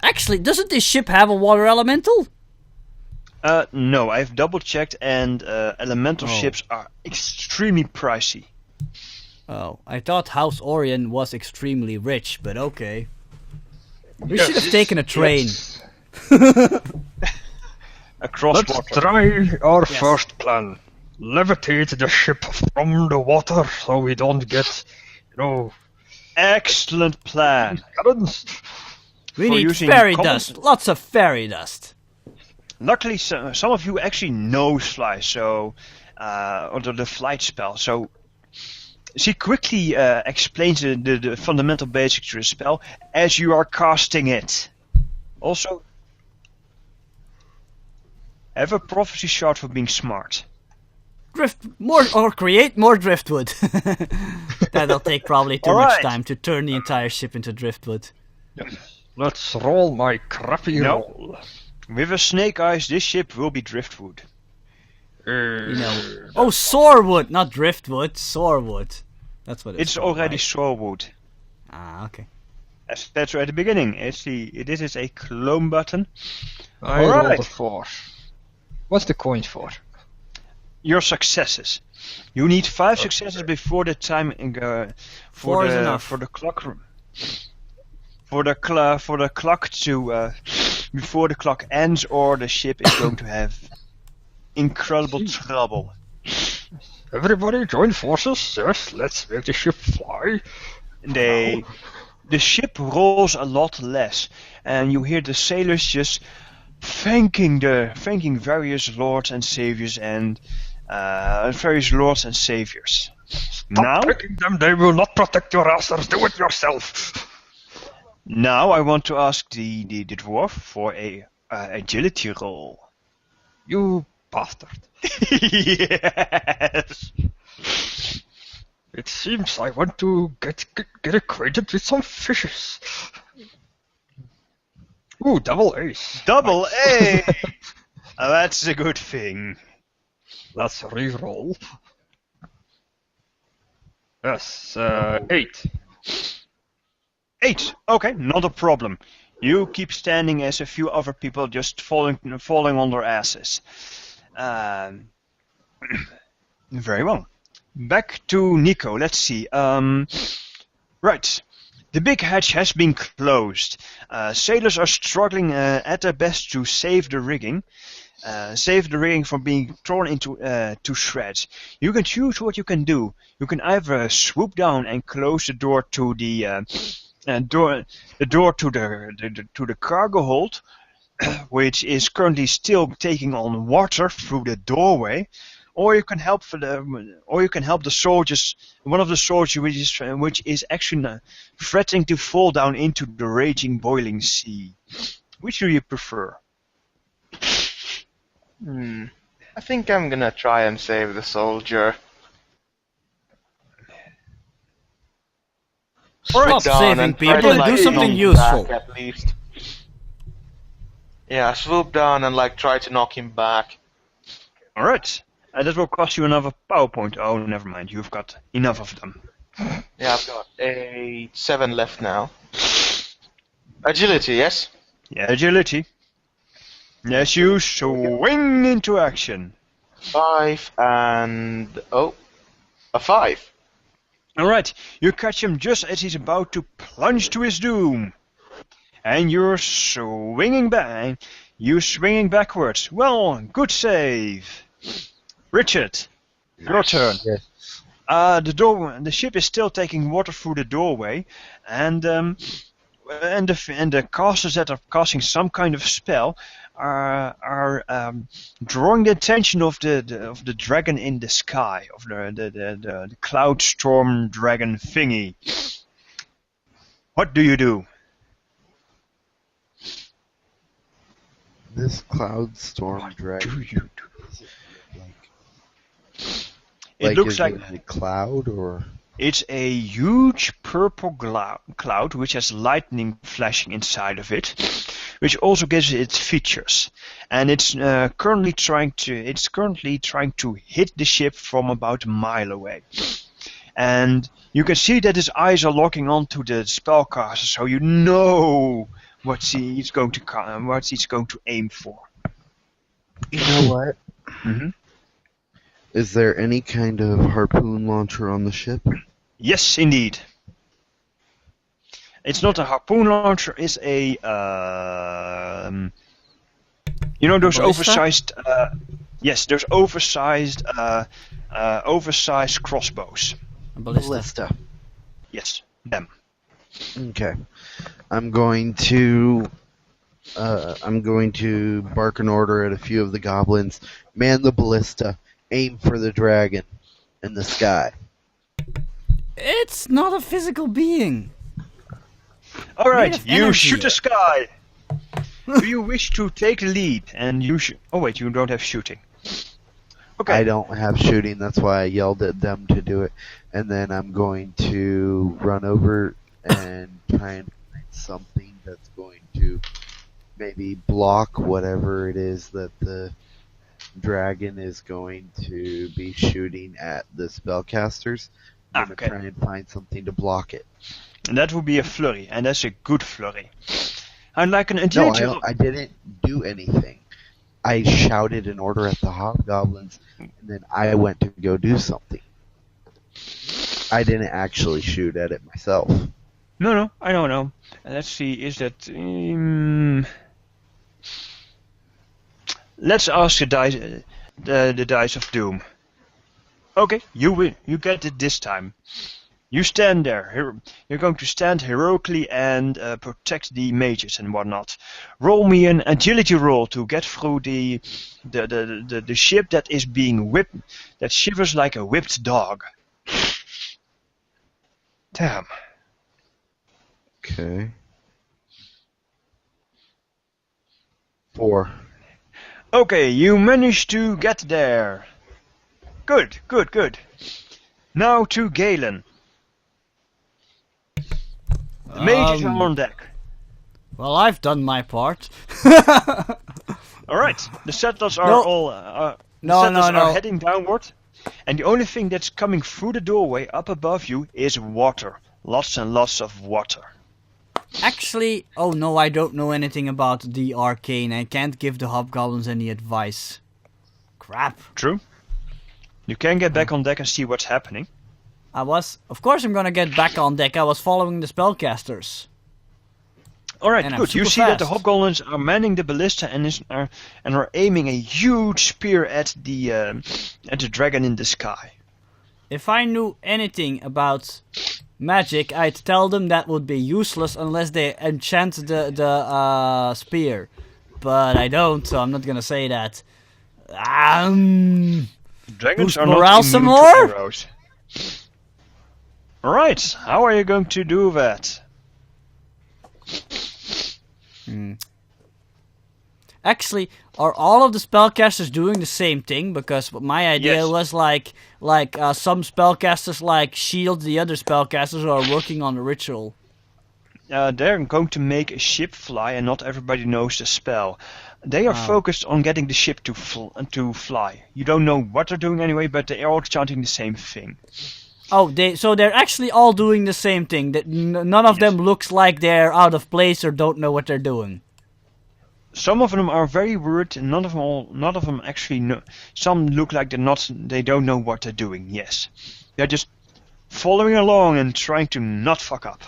Actually, doesn't this ship have a water elemental? No, I've double checked, and elemental ships are extremely pricey. Oh, I thought House Orion was extremely rich, but okay. We should have taken a train. Across Let's water. try our first plan. Levitate the ship from the water so we don't get, Excellent plan. currents. We For need using fairy common- dust. Lots of fairy dust. Luckily, some of you actually know fly, so under the flight spell. So she quickly explains the fundamental basics to the spell as you are casting it. Also, have a prophecy shard for being smart. Create more driftwood. That'll take probably too much Alright. time to turn the entire ship into driftwood. Let's roll my crappy No. roll. With a snake eyes, this ship will be driftwood. Sorewood, not driftwood. Sorewood. That's what It's called, already right? sorewood. Ah, okay. As that's at the beginning. This is a clone button. I rolled Alright. a 4. What's the coin for? Your successes. You need 5 successes before the time Four is enough. for the clock to before the clock ends, or the ship is going to have incredible trouble. Everybody join forces. Yes, let's make the ship fly. The ship rolls a lot less, and you hear the sailors just thanking various lords and saviors and Stop taking them, they will not protect your asses. Do it yourself. Now I want to ask the dwarf for a agility roll. You bastard. Yes. It seems I want to get acquainted with some fishes. Ooh, double ace. Double A. That's a good thing. Let's re-roll. Yes, 8. 8. Okay, not a problem. You keep standing as a few other people just falling on their asses. Very well. Back to Nico. Let's see. Right. The big hatch has been closed. Sailors are struggling at their best to save the rigging. From being torn into to shreds. You can choose what you can do. You can either swoop down and close the door to the door to the cargo hold, which is currently still taking on water through the doorway, or you can help the soldiers. One of the soldiers which is actually threatening to fall down into the raging, boiling sea. Which do you prefer? I think I'm gonna try and save the soldier. Stop Down saving and try people to, and do something knock him useful. back, at least. Yeah, swoop down and try to knock him back. Alright. That will cost you another PowerPoint. Oh, never mind. You've got enough of them. Yeah, I've got 7 left now. Agility, yes? Yeah, agility. Yes, you swing into action. 5 and... a 5. Alright, you catch him just as he's about to plunge to his doom. And you're swinging back. Backwards. Well, good save. Richard, your turn. Yes. The ship is still taking water through the doorway, and the casters that are casting some kind of spell are drawing the attention of the dragon in the sky, of the cloud storm dragon thingy. What do you do? This cloud storm dragon. Do you do? Like, It looks is like it a cloud or? it's a huge purple cloud which has lightning flashing inside of it, which also gives it its features. And it's currently trying to hit the ship from about a mile away. And you can see that his eyes are locking onto the spellcaster, so you know what he's going to aim for. You know what? hmm Is there any kind of harpoon launcher on the ship? Yes, indeed. It's not a harpoon launcher. It's a those Ballista? oversized. Yes, those oversized crossbows. A ballista. Ballista. Yes, them. Okay. I'm going to bark an order at a few of the goblins. Man the ballista. Aim for the dragon in the sky. It's not a physical being. All right, Made of you energy. shoot the sky. Do you wish to take the lead? And you Oh wait, you don't have shooting. Okay. I don't have shooting, that's why I yelled at them to do it. And then I'm going to run over and try and find something that's going to maybe block whatever it is that the dragon is going to be shooting at the spellcasters. I'm going to Okay. try and find something to block it. And that would be a flurry, and that's a good flurry. And like an No, agility. I didn't do anything. I shouted an order at the hobgoblins, and then I went to go do something. I didn't actually shoot at it myself. No, I don't know. Let's see, is that... let's ask the dice of doom. Okay, you get it this time. You stand there. You're going to stand heroically and protect the mages and whatnot. Roll me an agility roll to get through the ship that is being whipped, that shivers like a whipped dog. Damn. Okay. 4. Okay, you managed to get there. Good. Now to Galen. The mages are on deck. Well, I've done my part. Alright, the settlers are No. all No. heading downward. And the only thing that's coming through the doorway up above you is water. Lots and lots of water. Actually, oh no, I don't know anything about the arcane. I can't give the hobgoblins any advice. Crap. True. You can get back on deck and see what's happening. Of course I'm gonna get back on deck. I was following the spellcasters. Alright, And I'm good. You super see that the fast. hobgoblins are manning the ballista and are aiming a huge spear at the dragon in the sky. If I knew anything about magic, I'd tell them that would be useless unless they enchant the spear. But I don't, so I'm not gonna say that. Dragons Boost are morale not some immune more? to arrows. Alright, how are you going to do that? Actually, are all of the spellcasters doing the same thing? Because my idea Yes. was some spellcasters shield the other spellcasters who are working on the ritual. They're going to make a ship fly, and not everybody knows the spell. They are focused on getting the ship to fly. You don't know what they're doing anyway, but they are all chanting the same thing. Oh, so they're actually all doing the same thing. That none of them looks like they're out of place or don't know what they're doing. Some of them are very weird, and none of them actually know. Some look like they don't know what they're doing. Yes, they're just following along and trying to not fuck up.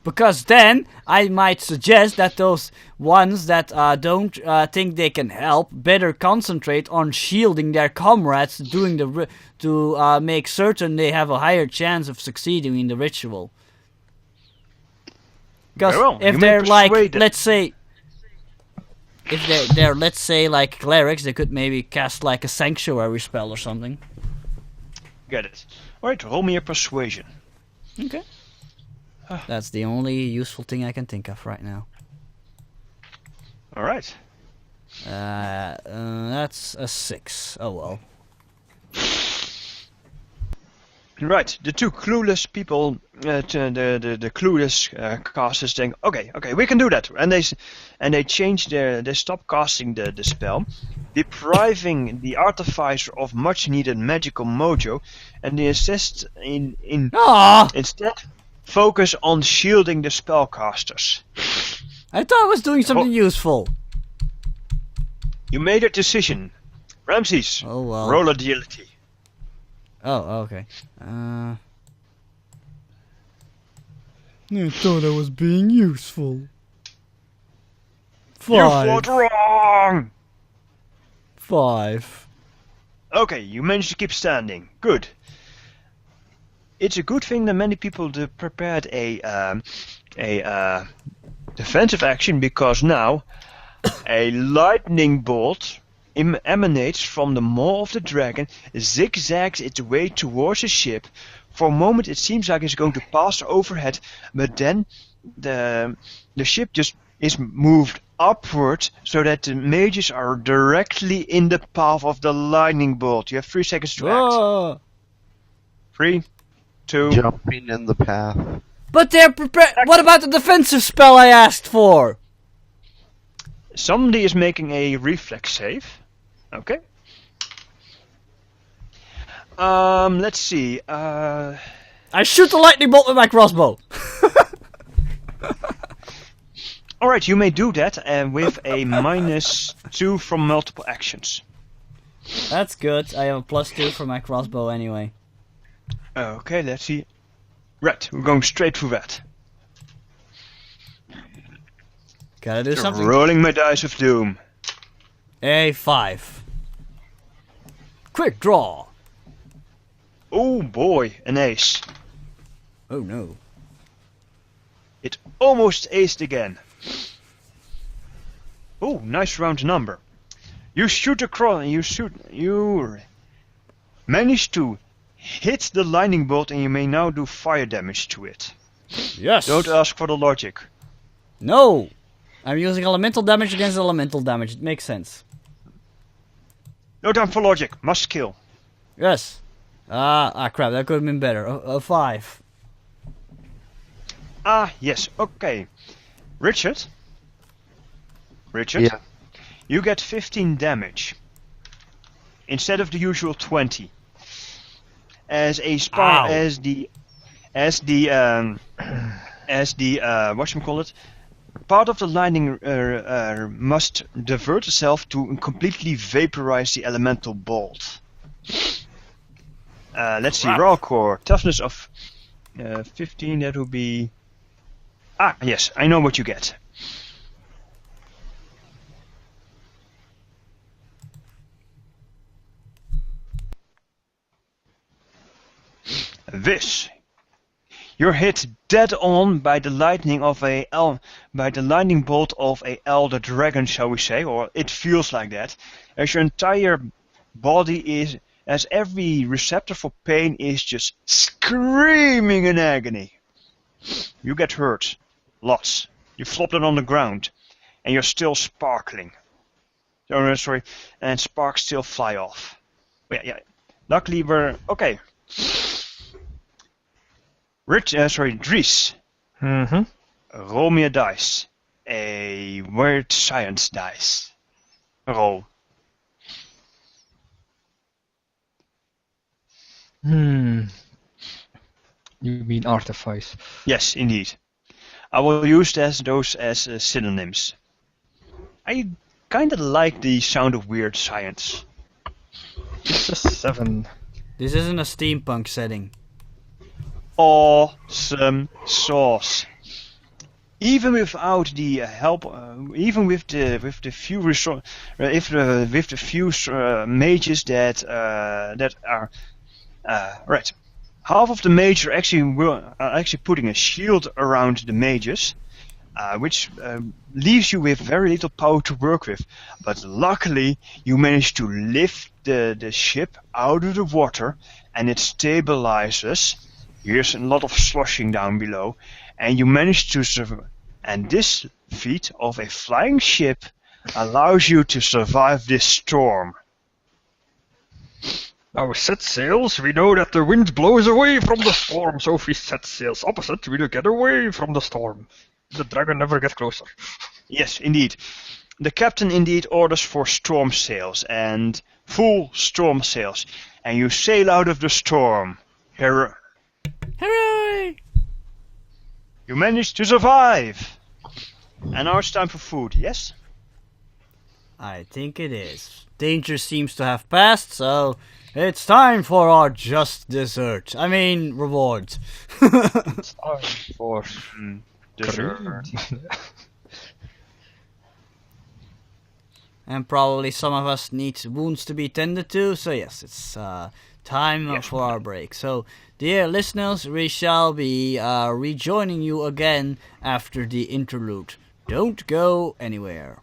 Because then I might suggest that those ones that don't think they can help better concentrate on shielding their comrades, to make certain they have a higher chance of succeeding in the ritual. Because Very well, if you may they're persuade them. let's say, if they're let's say like clerics, they could maybe cast like a sanctuary spell or something. Get it? All right, roll me a persuasion. Okay. That's the only useful thing I can think of right now. All right. That's a 6. Oh well. Right, the two clueless people, the clueless casters think, okay, we can do that, and they stop casting the spell, depriving the artificer of much needed magical mojo, and they insist Ah! instead focus on shielding the spellcasters. I thought I was doing something useful. You made a decision. Ramses, Oh well. roll agility. Oh, okay. I thought I was being useful. You fought wrong! 5. Okay, you managed to keep standing. Good. It's a good thing that many people prepared a defensive action, because now a lightning bolt emanates from the maw of the dragon, zigzags its way towards the ship. For a moment it seems like it's going to pass overhead, but then the ship just is moved upward so that the mages are directly in the path of the lightning bolt. You have 3 seconds to act. 3, 2... Jumping in the path. But they're prepared. What about the defensive spell I asked for? Somebody is making a reflex save. Okay. Let's see. I shoot the lightning bolt with my crossbow. Alright, you may do that with a -2 from multiple actions. That's good. I have a +2 for my crossbow anyway. Okay, let's see. Right, we're going straight through that. Gotta do something. Rolling my dice of doom. A 5. Quick draw. Oh boy, an ace. Oh no. It almost aced again. Oh, nice round number. You shoot across. You manage to hit the lightning bolt, and you may now do fire damage to it. Yes. Don't ask for the logic. No. I'm using elemental damage against elemental damage. It makes sense. No time for logic. Must kill. Yes. Crap. That could have been better. A 5. Ah, yes. Okay. Richard. Yeah. You get 15 damage instead of the usual 20. As a Ow. as the whatchamacallit, part of the lightning must divert itself to completely vaporize the elemental bolt. Let's see, raw core, toughness of 15. That would be. Ah, yes, I know what you get. This. You're hit dead on by the lightning bolt of a elder dragon, shall we say, or it feels like that, as your entire body as every receptor for pain is just screaming in agony. You get hurt, lots. You flop it on the ground, and you're still sparkling. Oh, no, sorry, and sparks still fly off. Yeah. Luckily we're okay. Dries. Roll me a dice. A weird science dice. Roll. You mean artifice? Yes, indeed. I will use those as synonyms. I kinda like the sound of weird science. It's a 7. This isn't a steampunk setting. Awesome sauce. Even without the help, even with the few mages that are right, half of the mages are actually putting a shield around the mages, which leaves you with very little power to work with. But luckily, you managed to lift the ship out of the water, and it stabilizes. Here's a lot of sloshing down below, and you manage to survive. And this feat of a flying ship allows you to survive this storm. Now set sails, we know that the wind blows away from the storm, so if we set sails opposite, we'll get away from the storm. The dragon never gets closer. Yes, indeed. The captain indeed orders for storm sails, and full storm sails, and you sail out of the storm. Hooray! You managed to survive! And now it's time for food, yes? I think it is. Danger seems to have passed, so it's time for our just dessert. I mean, reward. It's time for Dessert. And probably some of us need wounds to be tended to, so yes, it's time for our break. So, dear listeners, we shall be rejoining you again after the interlude. Don't go anywhere.